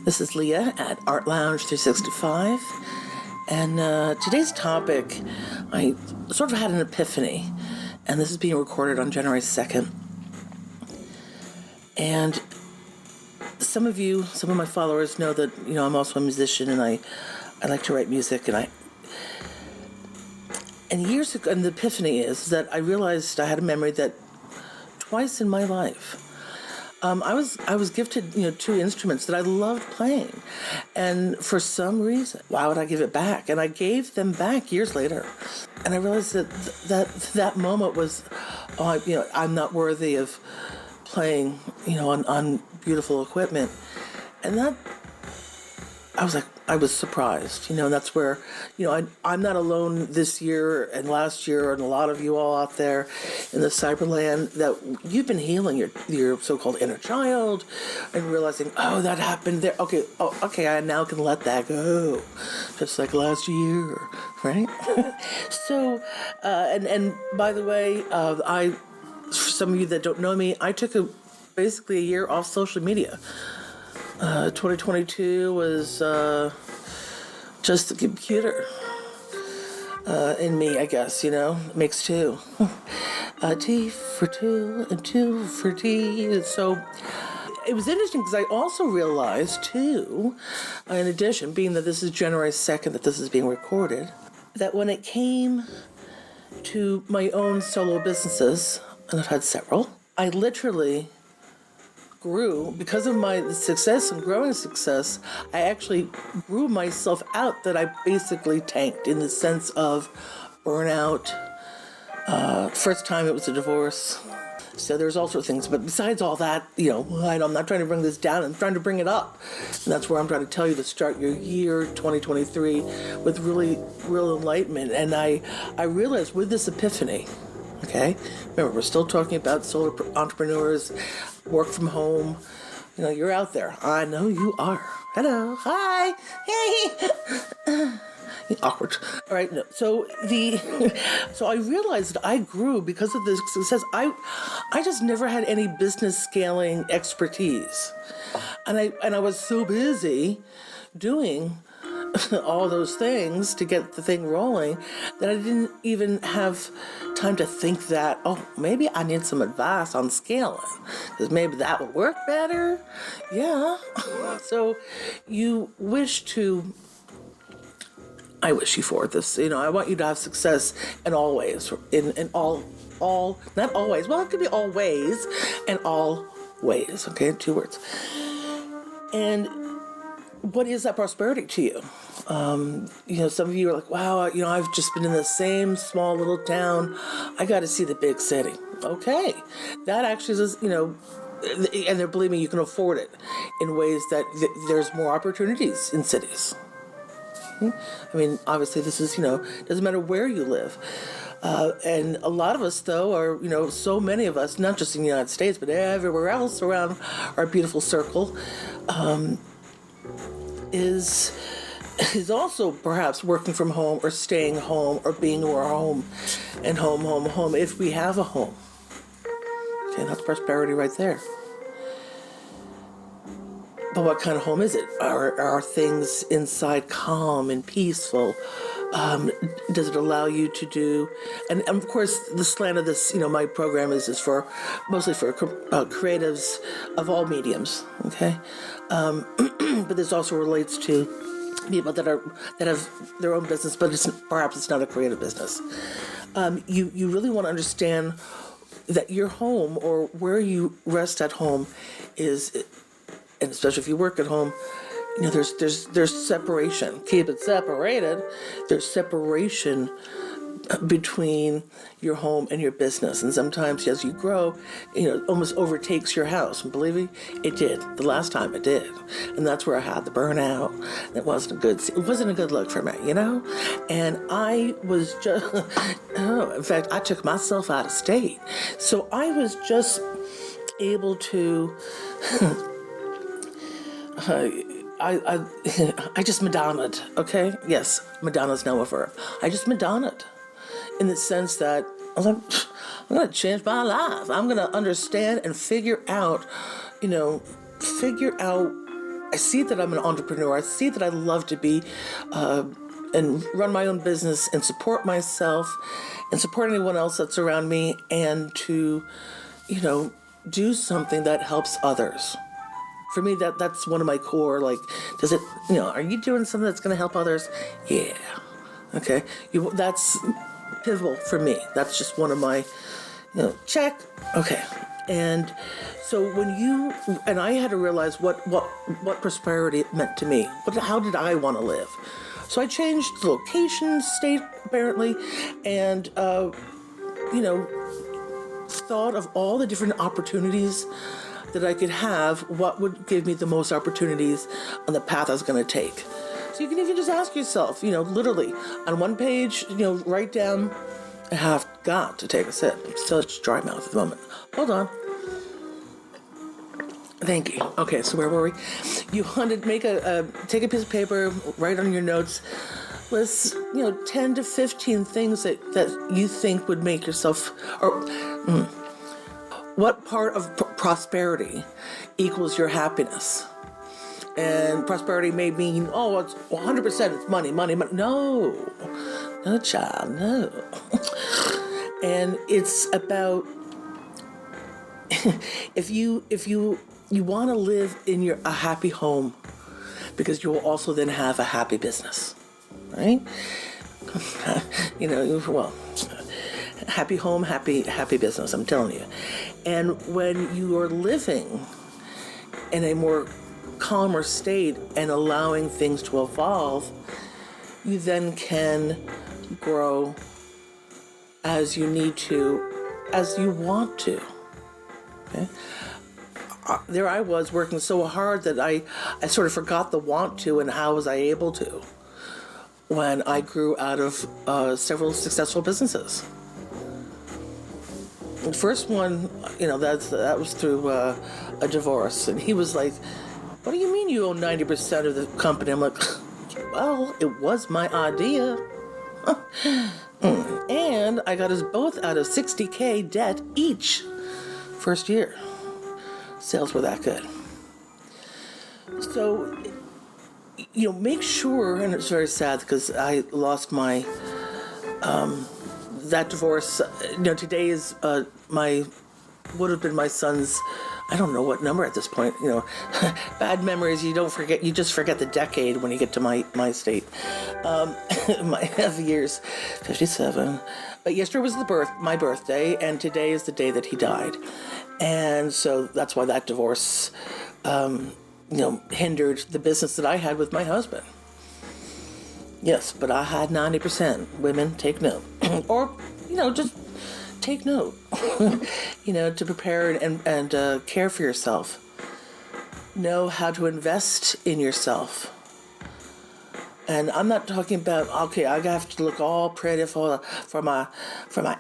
This is Leah at Art Lounge 365, and today's topic, I sort of had an epiphany, and this is being recorded on January 2nd. And some of my followers know that, I'm also a musician, and I like to write music, and years ago, and the epiphany is that I realized I had a memory that twice in my life, I was gifted, two instruments that I loved playing, and for some reason, why would I give it back? And I gave them back years later, and I realized that moment was, I'm not worthy of playing, on beautiful equipment, and that I was surprised, and that's where, I'm not alone this year and last year, and a lot of you all out there in the cyberland, that you've been healing your so-called inner child and realizing, oh, that happened there. Okay, I now can let that go, just like last year, right? So, and by the way, for some of you that don't know me, I took basically a year off social media. 2022 was just the computer in me, I guess, makes two. T for two and two for T. So it was interesting because I also realized too, in addition, being that this is January 2nd, that this is being recorded, that when it came to my own solo businesses, and I've had several, I literally grew because of my success and growing success. I actually grew myself out, that I basically tanked in the sense of burnout. First time it was a divorce. So there's all sorts of things. But besides all that, I'm not trying to bring this down. I'm trying to bring it up. And that's where I'm trying to tell you to start your year 2023 with really real enlightenment. And I realized with this epiphany, okay? Remember, we're still talking about solo entrepreneurs, work from home. You're out there. I know you are. Hello. Hi. Hey. Awkward. All right. No. So I realized that I grew because of this success. I just never had any business scaling expertise, and I was so busy doing all those things to get the thing rolling that I didn't even have time to think that, maybe I need some advice on scaling, because maybe that would work better. Yeah. So I wish you for this. I want you to have success in all ways, in all, not always. Well, it could be all ways and all ways. Okay, 2 words. And what is that prosperity to you? Some of you are like, wow, I've just been in the same small little town. I got to see the big city. Okay. That actually is, and believe me, you can afford it in ways that there's more opportunities in cities. I mean, obviously this is, doesn't matter where you live. And a lot of us, though, are, so many of us, not just in the United States, but everywhere else around our beautiful circle, is also perhaps working from home or staying home or being in our home and home, if we have a home. Okay, that's prosperity right there. But what kind of home is it? Are things inside calm and peaceful? Does it allow you to do, and of course the slant of this, my program is mostly for creatives of all mediums, okay? But this also relates to people that have their own business, but perhaps it's not a creative business. You really want to understand that your home, or where you rest at home, is, and especially if you work at home, there's separation. Keep it separated. There's separation between your home and your business, and sometimes as you grow, it almost overtakes your house. And believe me, it did. The last time it did, and that's where I had the burnout. It wasn't a good look for me, And I was just, in fact, I took myself out of state, so I was just able to. I just Madonna'd, okay? Yes, Madonna's now a verb. I just Madonna'd, in the sense that I was like, I'm going to change my life. I'm going to understand and figure out I see that I'm an entrepreneur. I see that I love to be and run my own business and support myself and support anyone else that's around me, and to, do something that helps others. For me, that's one of my core, like, does it, are you doing something that's going to help others? Yeah. Okay. That's pivotal for me. That's just one of my, check. Okay. And so and I had to realize what prosperity meant to me. How did I want to live? So I changed the location, state, apparently, and, thought of all the different opportunities that I could have, what would give me the most opportunities on the path I was going to take. So you can even just ask yourself, literally, on one page, write down, I have got to take a sip. I'm still just dry mouth at the moment. Hold on. Thank you. Okay, so where were we? You want to take a piece of paper, write on your notes, list, 10 to 15 things that you think would make yourself, what part of prosperity equals your happiness? And prosperity may mean, it's 100% it's money. No, child, no. And it's about, if you want to live in a happy home, because you will also then have a happy business, right? Happy home, happy business, I'm telling you. And when you are living in a more calmer state and allowing things to evolve, you then can grow as you need to, as you want to. Okay? There I was working so hard that I sort of forgot the want to, and how was I able to when I grew out of several successful businesses. The first one, that was through a divorce, and he was like, "What do you mean you own 90% of the company?" I'm like, "Well, it was my idea." And I got us both out of $60K debt each first year. Sales were that good. So, make sure, and it's very sad because I lost my, that divorce, today is would have been my son's, I don't know what number at this point, bad memories, you just forget the decade when you get to my state. My years, 57. But yesterday was my birthday, and today is the day that he died. And so that's why that divorce, hindered the business that I had with my husband. Yes, but I had 90%. Women, take note. Or, just take note, to prepare and care for yourself. Know how to invest in yourself. And I'm not talking about, okay, I have to look all pretty for my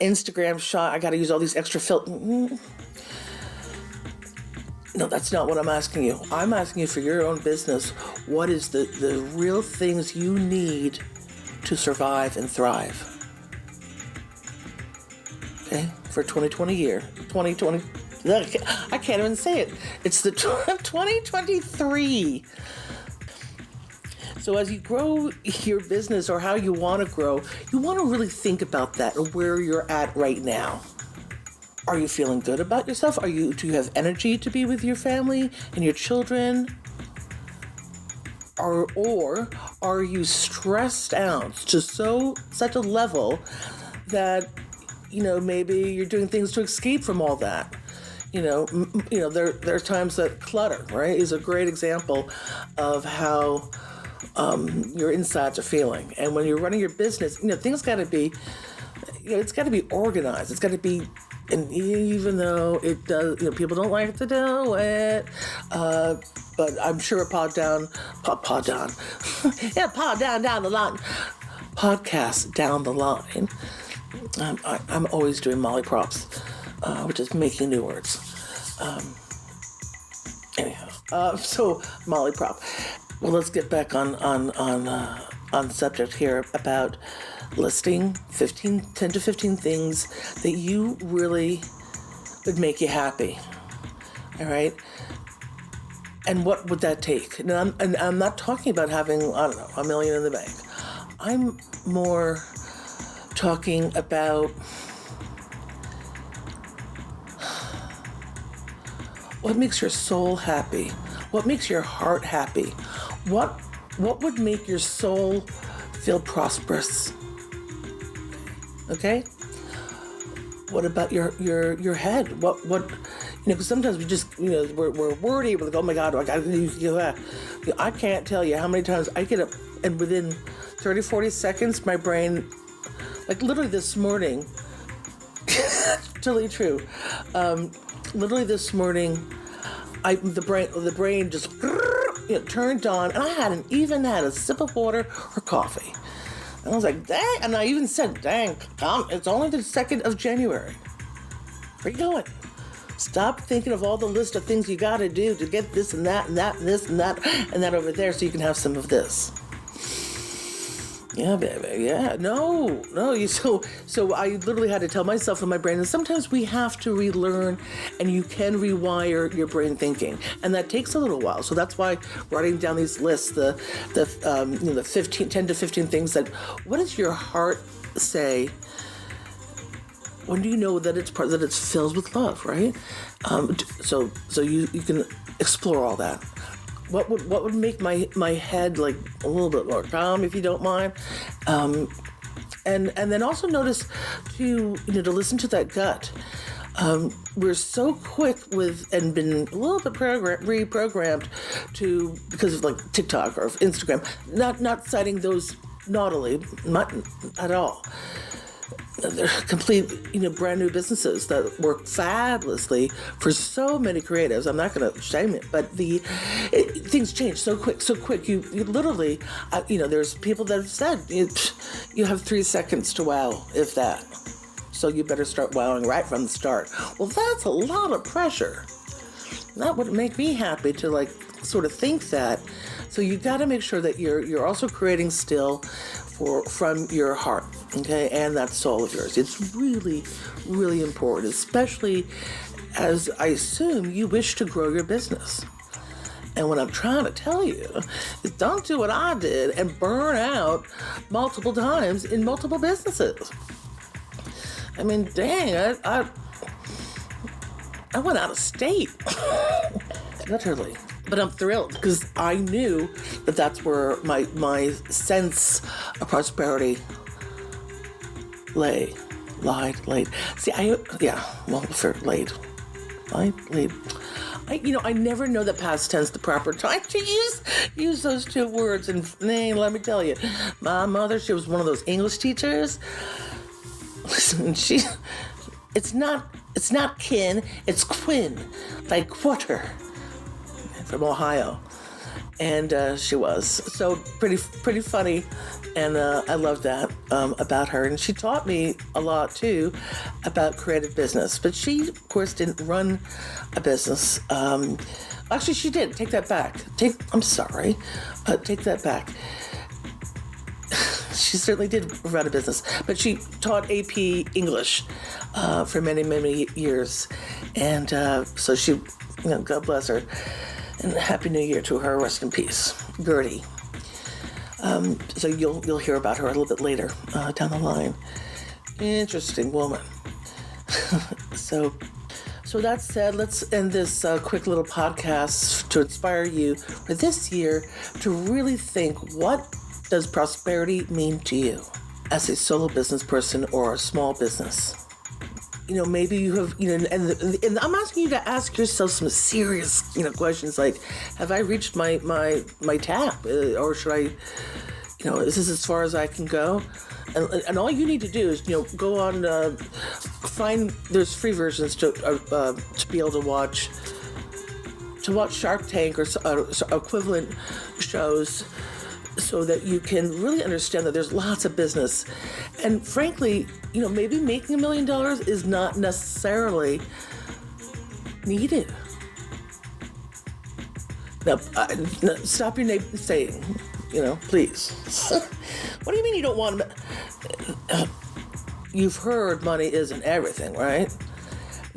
Instagram shot. I got to use all these extra filters. No, that's not what I'm asking you. I'm asking you for your own business. What is the real things you need to survive and thrive? Okay, for 2020. I can't even say it. It's the 2023. So as you grow your business, or how you want to grow, you want to really think about that and where you're at right now. Are you feeling good about yourself? Do you have energy to be with your family and your children? Or are you stressed out to such a level that, maybe you're doing things to escape from all that? There are times that clutter, right, is a great example of how your insides are feeling. And when you're running your business, things got to be, it's got to be organized. It's got to be, and even though it does, people don't like to do it, but I'm sure paw down, yeah, paw down the line, podcast down the line. I'm always doing Molly props, which is making new words. So Molly prop. Well, let's get back on subject here about listing 10 to 15 things that you really would make you happy. All right. And what would that take? And I'm not talking about having, I don't know, $1 million in the bank. I'm more talking about what makes your soul happy, what makes your heart happy, what would make your soul feel prosperous. Okay? What about your head? What because sometimes we just, we're worried, we're like, oh my God, I gotta do that. I can't tell you how many times I get up and within 30, 40 seconds, my brain, like literally this morning, totally true. Literally this morning, the brain just turned on, and I hadn't even had a sip of water or coffee. And I was like, dang, and I even said, dang, it's only the 2nd of January. Where you going? Stop thinking of all the list of things you got to do to get this and that and that and this and that over there so you can have some of this. Yeah, baby, yeah. No. So I literally had to tell myself in my brain, and sometimes we have to relearn, and you can rewire your brain thinking, and that takes a little while. So that's why writing down these lists, the 10 to 15 things that, what does your heart say? When do you know that it's filled with love, right? So you can explore all that. What would make my head like a little bit more calm, if you don't mind, and then also notice to listen to that gut. We're so quick with and been a little bit reprogrammed to, because of like TikTok or Instagram, not citing those naughtily, not at all. They're complete, brand new businesses that work fabulously for so many creatives. I'm not going to shame it, but things change so quick. You literally, there's people that have said you have 3 seconds to wow, if that. So you better start wowing right from the start. Well, that's a lot of pressure. That wouldn't make me happy to like sort of think that. So you got to make sure that you're also creating still from your heart, okay, and that soul of yours. It's really, really important, especially as I assume you wish to grow your business. And what I'm trying to tell you is don't do what I did and burn out multiple times in multiple businesses. I mean, dang, I went out of state, literally. But I'm thrilled because I knew that that's where my sense of prosperity laid. See, laid. I never know that past tense the proper time to use those two words. And let me tell you, my mother, she was one of those English teachers. Listen, it's not kin, it's Quinn, like quarter. From Ohio, and she was so pretty funny, and I love that about her. And she taught me a lot too about creative business. But she, of course, didn't run a business. Actually, she did. Take that back. I'm sorry. Take that back. She certainly did run a business, but she taught AP English for many, many years, and so she, God bless her. And Happy New Year to her. Rest in peace, Gertie. So you'll hear about her a little bit later down the line. Interesting woman. So that said, let's end this quick little podcast to inspire you for this year to really think, what does prosperity mean to you as a solo business person or a small business? Maybe you have, and I'm asking you to ask yourself some serious, questions like, have I reached my tap? Or should I, is this as far as I can go? And all you need to do is, go on, there's free versions to be able to watch Shark Tank or equivalent shows, so that you can really understand that there's lots of business. And frankly, maybe making $1 million is not necessarily needed. Now, stop your neighbor saying, please. What do you mean you don't want to? You've heard money isn't everything, right?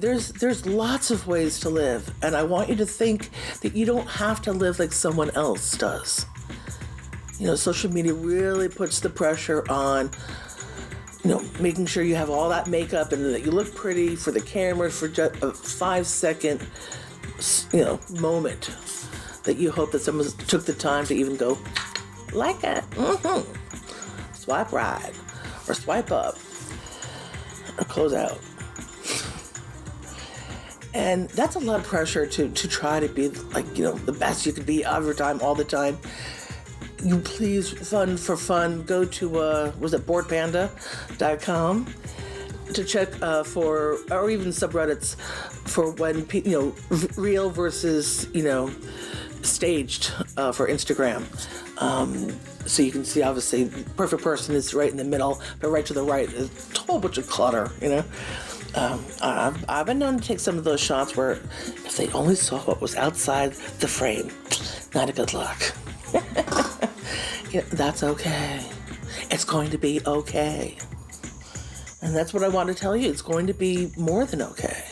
there's lots of ways to live, and I want you to think that you don't have to live like someone else does. Social media really puts the pressure on, making sure you have all that makeup and that you look pretty for the camera for just a 5-second, moment that you hope that someone took the time to even go, like it, swipe right, or swipe up, or close out. And that's a lot of pressure to try to be like, the best you could be every time, all the time. You please, fun for fun, go to, boardpanda.com to check for, or even subreddits for when, real versus, staged for Instagram. So you can see, obviously, perfect person is right in the middle, but right to the right is a whole bunch of clutter, I've been known to take some of those shots where if they only saw what was outside the frame, not a good look. That's okay. It's going to be okay. And that's what I want to tell you. It's going to be more than okay.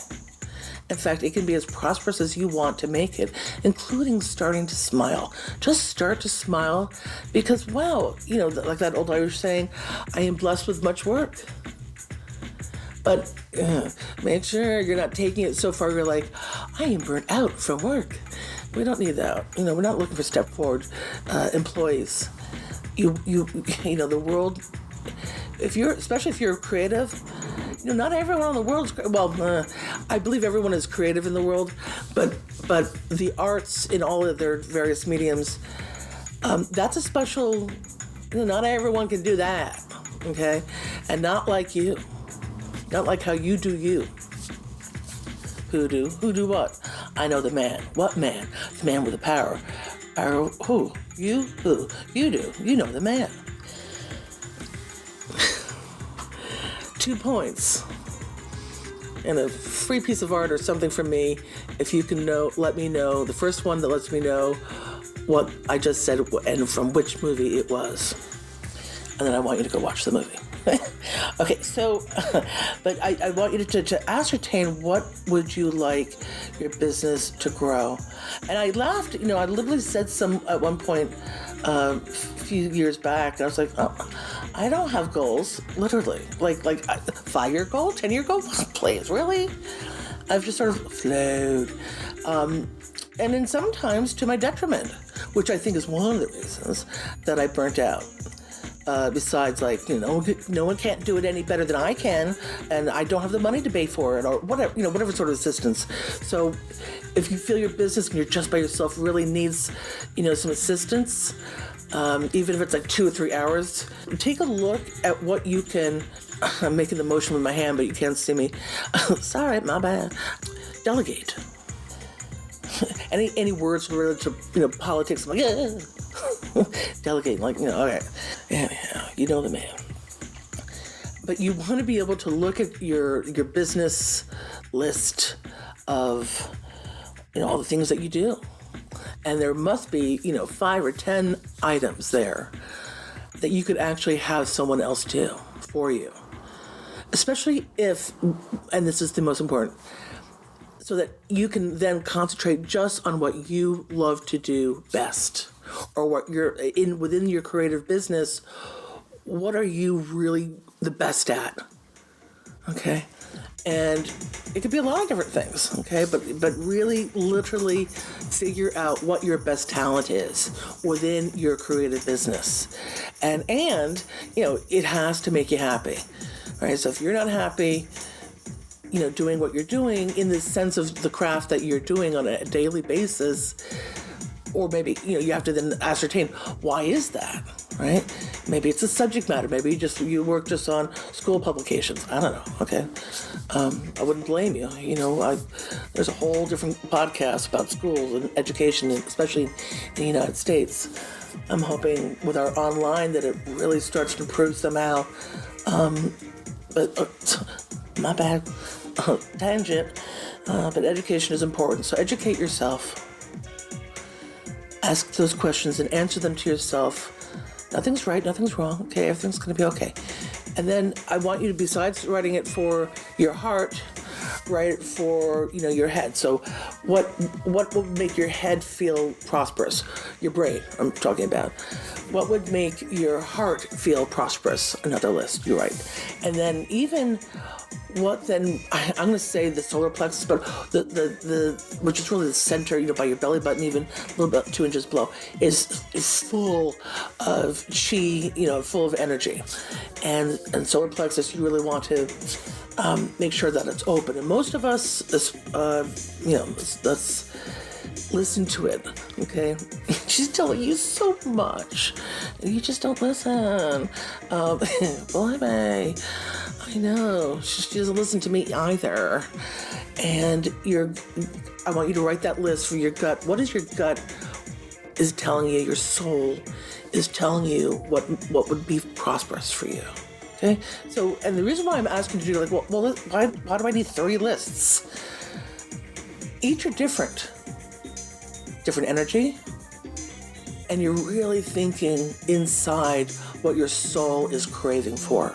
In fact, it can be as prosperous as you want to make it, including starting to smile. Just start to smile because, wow, like that old Irish saying, I am blessed with much work. But make sure you're not taking it so far you're like, I am burnt out from work. We don't need that. We're not looking for step forward employees. The world, especially if you're creative, not everyone in the world is, I believe everyone is creative in the world, but the arts in all of their various mediums, that's a special, not everyone can do that, okay? And not like you. Not like how you do you. Who do what? I know the man. What man? The man with the power. Who? You? Who? You do. You know the man. 2 points. And a free piece of art or something from me. If you can let me know. The first one that lets me know what I just said and from which movie it was. And then I want you to go watch the movie. Okay, so, but I want you to ascertain what would you like your business to grow. And I laughed, I literally said at one point a few years back, and I was like, oh, I don't have goals, literally. Like 5-year goal, 10-year goal? Please, really? I've just sort of flowed. And then sometimes to my detriment, which I think is one of the reasons that I burnt out. Besides, no one can't do it any better than I can, and I don't have the money to pay for it, or whatever sort of assistance. So, if you feel your business and you're just by yourself really needs, some assistance, even if it's like 2 or 3 hours, take a look at what you can. I'm making the motion with my hand, but you can't see me. Sorry, my bad. Delegate. Any words related to politics? I'm like, yeah. Delegate, okay. Anyhow, you know the man. But you want to be able to look at your business list of, all the things that you do. And there must be, 5 or 10 items there that you could actually have someone else do for you. Especially if, and this is the most important, so that you can then concentrate just on what you love to do best, or what you're within your creative business. What are you really the best at? Okay, and it could be a lot of different things. Okay, but really, literally, figure out what your best talent is within your creative business, and it has to make you happy, right? So if you're not happy, doing what you're doing in the sense of the craft that you're doing on a daily basis, or maybe, you have to then ascertain, why is that, right? Maybe it's a subject matter. Maybe you work just on school publications. I don't know, okay? I wouldn't blame you. There's a whole different podcast about schools and education, especially in the United States. I'm hoping with our online that it really starts to improve somehow. But my bad. Tangent. But education is important. So educate yourself. Ask those questions and answer them to yourself. Nothing's right, nothing's wrong. Okay, everything's going to be okay. And then I want you to, besides writing it for your heart, right, for, your head. So what would make your head feel prosperous? Your brain, I'm talking about. What would make your heart feel prosperous? Another list, you're right. And then even what then, I'm going to say the solar plexus, but the which is really the center, by your belly button, even a little bit 2 inches below, is full of chi, full of energy. And solar plexus, you really want to make sure that it's open. And most of us, let's listen to it, okay? She's telling you so much. You just don't listen. Bye-bye. I know. She doesn't listen to me either. And I want you to write that list for your gut. What is your gut is telling you, your soul is telling you what would be prosperous for you? Okay? So, and the reason why I'm asking you to do why do I need 3 lists? Each are different energy, and you're really thinking inside what your soul is craving for.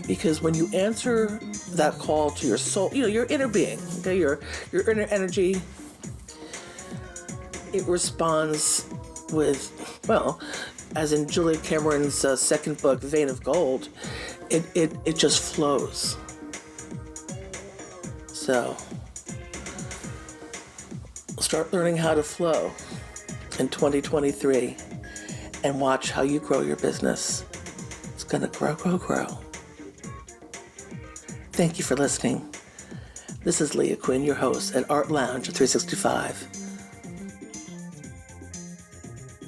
Because when you answer that call to your soul, your inner being, okay, your inner energy, it responds with, as in Julia Cameron's second book, Vein of Gold, it just flows. So start learning how to flow in 2023 and watch how you grow your business. It's going to grow. Thank you for listening. This is Leah Quinn, your host at Art Lounge 365.